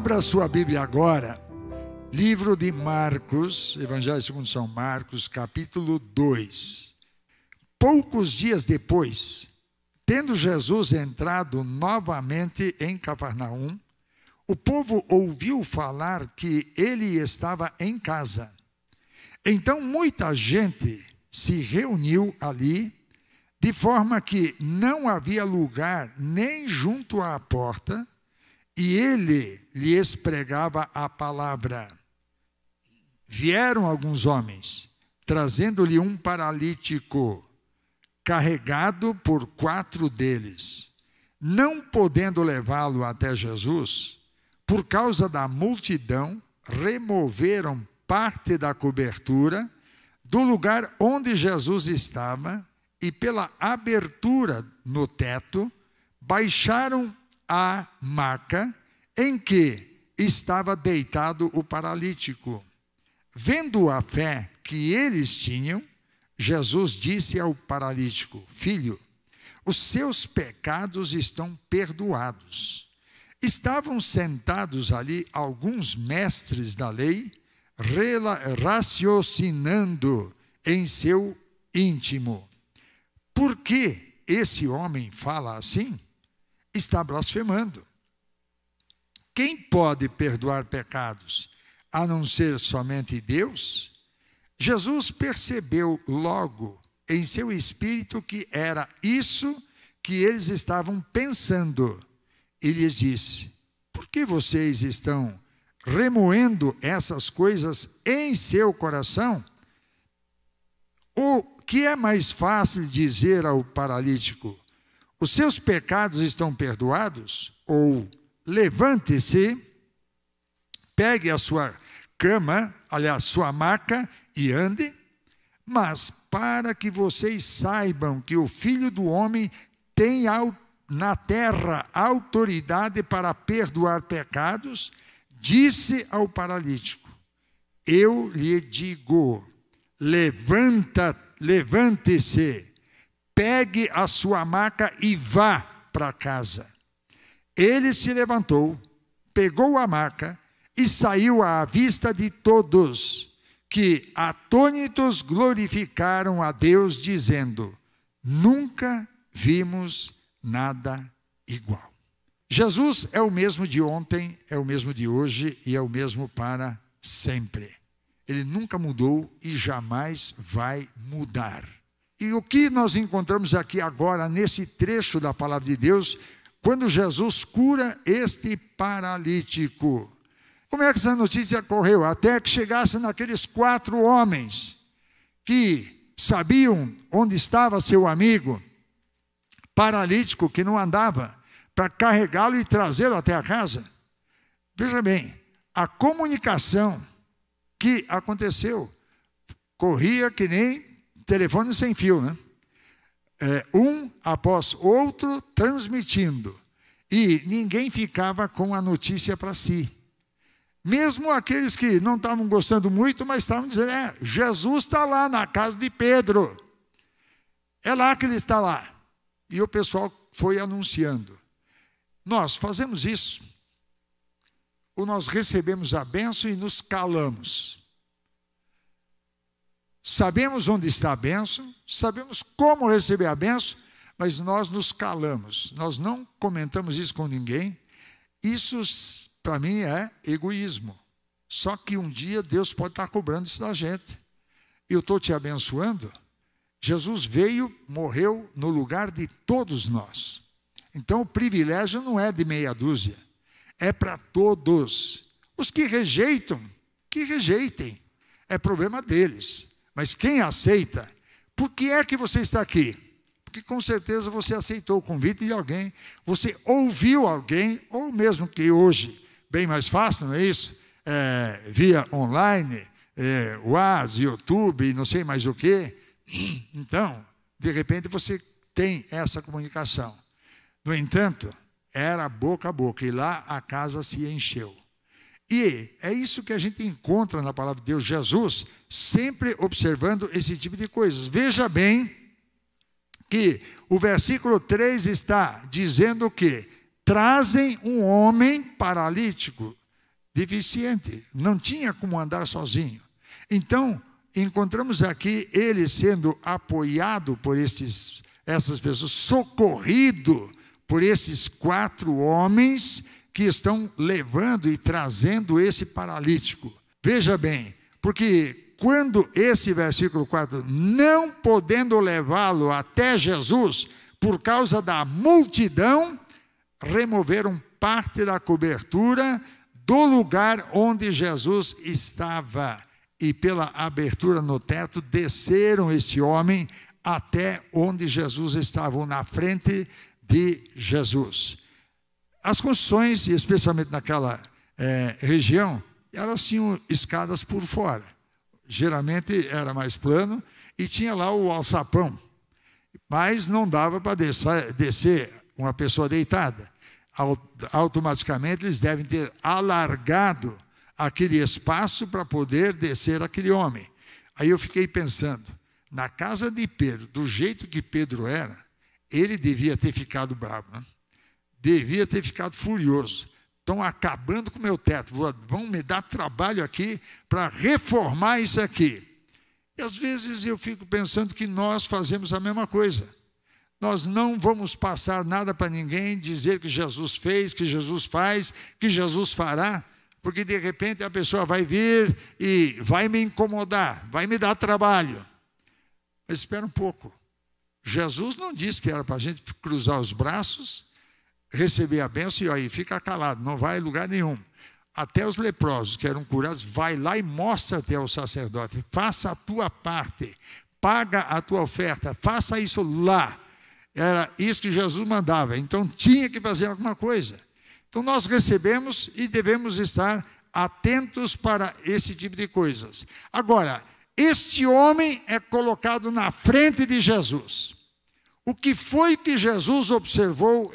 Abra sua Bíblia agora, livro de Marcos, Evangelho segundo São Marcos, capítulo 2. Poucos dias depois, tendo Jesus entrado novamente em Cafarnaum, o povo ouviu falar que ele estava em casa. Então muita gente se reuniu ali, de forma que não havia lugar nem junto à porta, e ele lhes pregava a palavra. Vieram alguns homens, trazendo-lhe um paralítico, carregado por 4 deles. Não podendo levá-lo até Jesus, por causa da multidão, removeram parte da cobertura do lugar onde Jesus estava e pela abertura no teto, baixaram a maca em que estava deitado o paralítico. Vendo a fé que eles tinham, Jesus disse ao paralítico: Filho, os seus pecados estão perdoados. Estavam sentados ali alguns mestres da lei, raciocinando em seu íntimo: por que esse homem fala assim? Está blasfemando. Quem pode perdoar pecados, a não ser somente Deus? Jesus percebeu logo em seu espírito que era isso que eles estavam pensando. E lhes disse: por que vocês estão remoendo essas coisas em seu coração? O que é mais fácil dizer ao paralítico: os seus pecados estão perdoados? Ou levante-se, pegue a sua cama, aliás, sua maca e ande? Mas para que vocês saibam que o Filho do Homem tem na terra autoridade para perdoar pecados, disse ao paralítico: eu lhe digo, levante-se, pegue a sua maca e vá para casa. Ele se levantou, pegou a maca e saiu à vista de todos, que atônitos glorificaram a Deus, dizendo: nunca vimos nada igual. Jesus é o mesmo de ontem, é o mesmo de hoje e é o mesmo para sempre. Ele nunca mudou e jamais vai mudar. E o que nós encontramos aqui agora, nesse trecho da palavra de Deus, quando Jesus cura este paralítico? Como é que essa notícia correu? Até que chegasse naqueles 4 homens que sabiam onde estava seu amigo paralítico que não andava, para carregá-lo e trazê-lo até a casa. Veja bem, a comunicação que aconteceu corria que nem telefone sem fio, né? Um após outro transmitindo, e ninguém ficava com a notícia para si. Mesmo aqueles que não estavam gostando muito, mas estavam dizendo: Jesus está lá na casa de Pedro, é lá que ele está lá. E o pessoal foi anunciando. Nós fazemos isso, ou nós recebemos a bênção e nos calamos. Sabemos onde está a bênção, sabemos como receber a bênção, mas nós nos calamos. Nós não comentamos isso com ninguém. Isso, para mim, é egoísmo. Só que um dia Deus pode estar cobrando isso da gente. Eu estou te abençoando. Jesus veio, morreu no lugar de todos nós. Então o privilégio não é de meia dúzia, é para todos. Os que rejeitam, que rejeitem, é problema deles. Mas quem aceita, por que é que você está aqui? Porque com certeza você aceitou o convite de alguém, você ouviu alguém, ou mesmo que hoje, bem mais fácil, não é isso? Via online, WhatsApp, YouTube, não sei mais o quê. Então, de repente você tem essa comunicação. No entanto, era boca a boca, e lá a casa se encheu. E é isso que a gente encontra na palavra de Deus, Jesus sempre observando esse tipo de coisas. Veja bem que o versículo 3 está dizendo que trazem um homem paralítico. deficiente, não tinha como andar sozinho. Então, encontramos aqui ele sendo apoiado por essas pessoas, socorrido por esses 4 homens que estão levando e trazendo esse paralítico. Veja bem, porque quando esse versículo 4, não podendo levá-lo até Jesus, por causa da multidão, removeram parte da cobertura do lugar onde Jesus estava. E pela abertura no teto, desceram este homem até onde Jesus estava, na frente de Jesus. As construções, especialmente naquela região, elas tinham escadas por fora. Geralmente era mais plano e tinha lá o alçapão. Mas não dava para descer uma pessoa deitada. Automaticamente eles devem ter alargado aquele espaço para poder descer aquele homem. Aí eu fiquei pensando, na casa de Pedro, do jeito que Pedro era, ele devia ter ficado bravo, né? Devia ter ficado furioso. Estão acabando com o meu teto, vão me dar trabalho aqui para reformar isso aqui. E às vezes eu fico pensando que nós fazemos a mesma coisa. Nós não vamos passar nada para ninguém, dizer que Jesus fez, que Jesus faz, que Jesus fará, porque de repente a pessoa vai vir e vai me incomodar, vai me dar trabalho. Mas espera um pouco. Jesus não disse que era para a gente cruzar os braços, receber a bênção e aí fica calado, não vai a lugar nenhum. Até os leprosos que eram curados, vai lá e mostra até ao sacerdote, faça a tua parte, paga a tua oferta, faça isso lá. Era isso que Jesus mandava, então tinha que fazer alguma coisa. Então nós recebemos e devemos estar atentos para esse tipo de coisas. Agora, este homem é colocado na frente de Jesus. O que foi que Jesus observou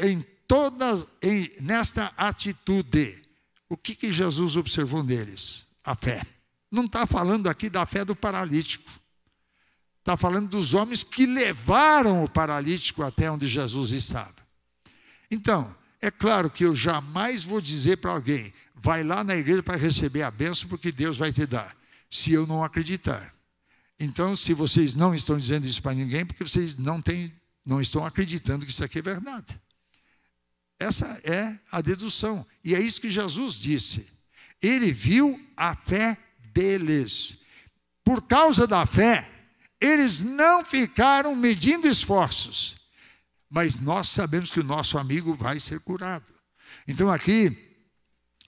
nesta atitude? O que Jesus observou neles? A fé. Não está falando aqui da fé do paralítico. Está falando dos homens que levaram o paralítico até onde Jesus estava. Então, é claro que eu jamais vou dizer para alguém, vai lá na igreja para receber a bênção, porque Deus vai te dar, se eu não acreditar. Então, se vocês não estão dizendo isso para ninguém, porque vocês não estão acreditando que isso aqui é verdade. Essa é a dedução. E é isso que Jesus disse. Ele viu a fé deles. Por causa da fé, eles não ficaram medindo esforços. Mas nós sabemos que o nosso amigo vai ser curado. Então aqui,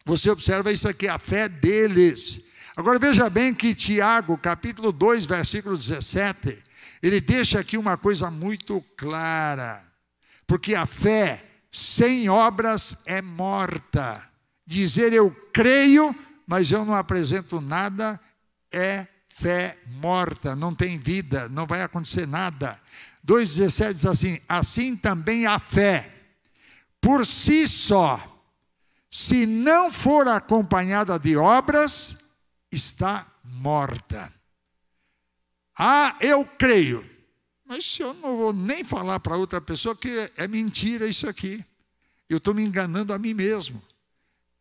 você observa isso aqui, a fé deles. Agora veja bem que Tiago, capítulo 2, versículo 17, ele deixa aqui uma coisa muito clara. Porque a fé sem obras é morta. Dizer eu creio, mas eu não apresento nada, é fé morta, não tem vida, não vai acontecer nada. 2,17 diz assim, assim também a fé, por si só, se não for acompanhada de obras, está morta. Ah, eu creio. Mas se eu não vou nem falar para outra pessoa que é mentira isso aqui, eu estou me enganando a mim mesmo.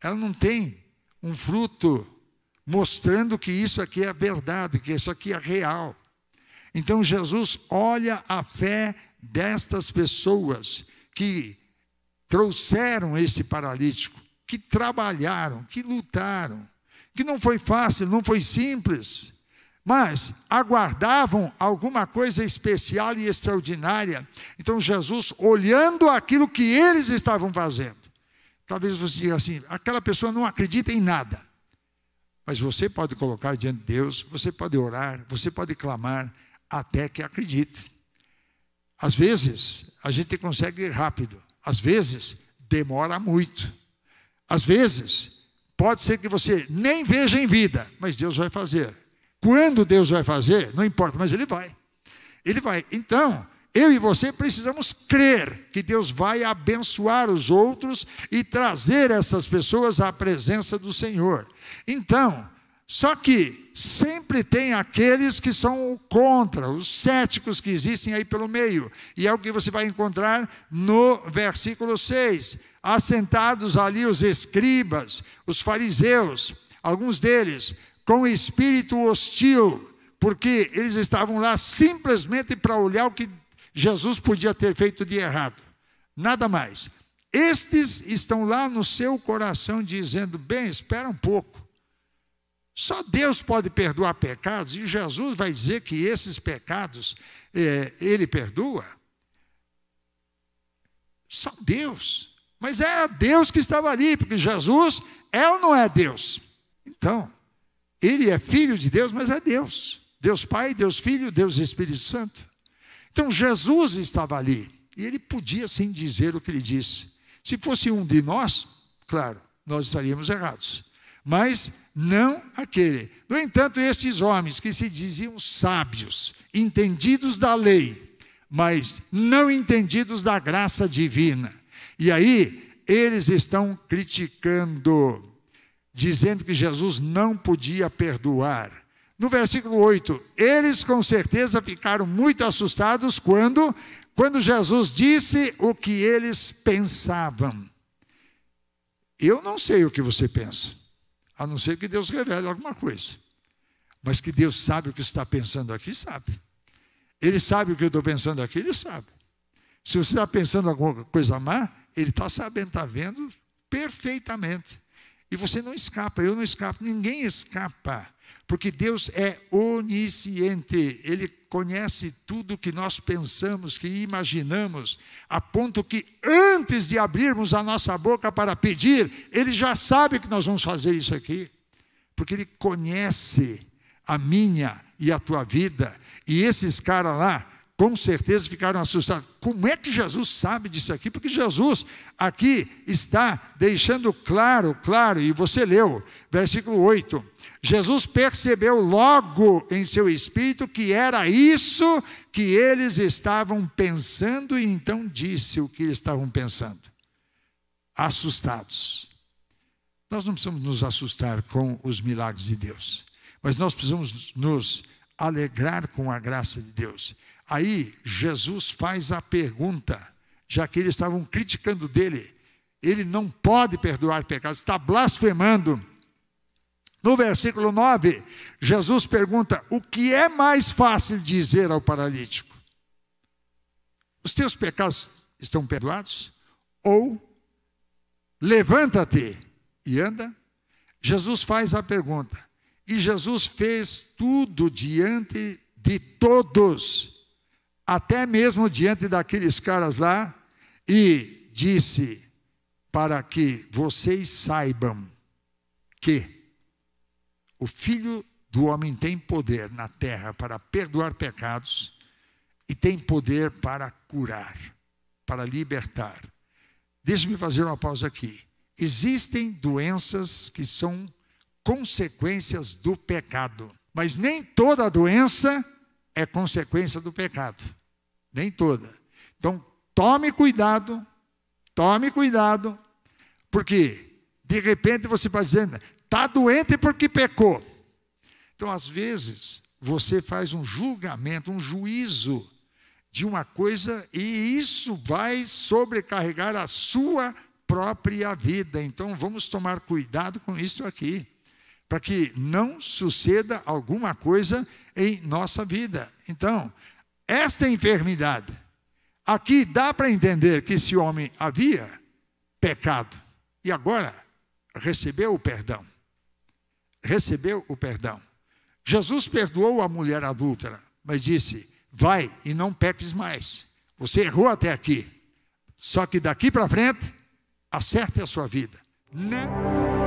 Ela não tem um fruto mostrando que isso aqui é verdade, que isso aqui é real. Então Jesus olha a fé destas pessoas que trouxeram esse paralítico, que trabalharam, que lutaram, que não foi fácil, não foi simples, mas aguardavam alguma coisa especial e extraordinária. Então Jesus, olhando aquilo que eles estavam fazendo, talvez você diga assim, aquela pessoa não acredita em nada, mas você pode colocar diante de Deus, você pode orar, você pode clamar, até que acredite. Às vezes, a gente consegue ir rápido, às vezes, demora muito, às vezes, pode ser que você nem veja em vida, mas Deus vai fazer. Quando Deus vai fazer, não importa, mas Ele vai. Ele vai. Então, eu e você precisamos crer que Deus vai abençoar os outros e trazer essas pessoas à presença do Senhor. Então, Só que sempre tem aqueles que são contra, os céticos que existem aí pelo meio. E é o que você vai encontrar no versículo 6. Assentados ali os escribas, os fariseus, alguns deles com espírito hostil, porque eles estavam lá simplesmente para olhar o que Jesus podia ter feito de errado. Nada mais. Estes estão lá no seu coração dizendo, bem, espera um pouco. Só Deus pode perdoar pecados, e Jesus vai dizer que esses pecados Ele perdoa. Só Deus. Mas é Deus que estava ali, porque Jesus é ou não é Deus? Então, Ele é Filho de Deus, mas é Deus. Deus Pai, Deus Filho, Deus Espírito Santo. Então, Jesus estava ali, e Ele podia sim dizer o que Ele disse. Se fosse um de nós, claro, nós estaríamos errados. Mas não aquele. No entanto, estes homens que se diziam sábios, entendidos da lei, mas não entendidos da graça divina. E aí, eles estão criticando, dizendo que Jesus não podia perdoar. No versículo 8, eles com certeza ficaram muito assustados quando Jesus disse o que eles pensavam. Eu não sei o que você pensa. A não ser que Deus revele alguma coisa. Mas que Deus sabe o que está pensando aqui, sabe. Ele sabe o que eu estou pensando aqui, Ele sabe. Se você está pensando alguma coisa má, Ele está sabendo, está vendo perfeitamente. E você não escapa, eu não escapo, ninguém escapa. Porque Deus é onisciente, Ele conhece tudo que nós pensamos, que imaginamos, a ponto que antes de abrirmos a nossa boca para pedir, Ele já sabe que nós vamos fazer isso aqui. Porque Ele conhece a minha e a tua vida. E esses caras lá, com certeza ficaram assustados. Como é que Jesus sabe disso aqui? Porque Jesus aqui está deixando claro, e você leu, versículo 8. Jesus percebeu logo em seu espírito que era isso que eles estavam pensando, e então disse o que eles estavam pensando. Assustados. Nós não precisamos nos assustar com os milagres de Deus, mas nós precisamos nos alegrar com a graça de Deus. Aí Jesus faz a pergunta, já que eles estavam criticando dele, ele não pode perdoar pecados, está blasfemando. No versículo 9, Jesus pergunta, o que é mais fácil dizer ao paralítico? Os teus pecados estão perdoados? Ou, levanta-te e anda? Jesus faz a pergunta. E Jesus fez tudo diante de todos, até mesmo diante daqueles caras lá, e disse, para que vocês saibam que o Filho do Homem tem poder na terra para perdoar pecados e tem poder para curar, para libertar. Deixe-me fazer uma pausa aqui. Existem doenças que são consequências do pecado, mas nem toda doença é consequência do pecado. Nem toda. Então, tome cuidado, porque de repente você pode dizer, está doente porque pecou. Então, às vezes, você faz um julgamento, um juízo de uma coisa, e isso vai sobrecarregar a sua própria vida. Então, vamos tomar cuidado com isso aqui, para que não suceda alguma coisa em nossa vida. Então, esta enfermidade, aqui dá para entender que esse homem havia pecado, e agora recebeu o perdão. Recebeu o perdão. Jesus perdoou a mulher adúltera, mas disse, vai e não peques mais. Você errou até aqui. Só que daqui para frente, acerte a sua vida. Não.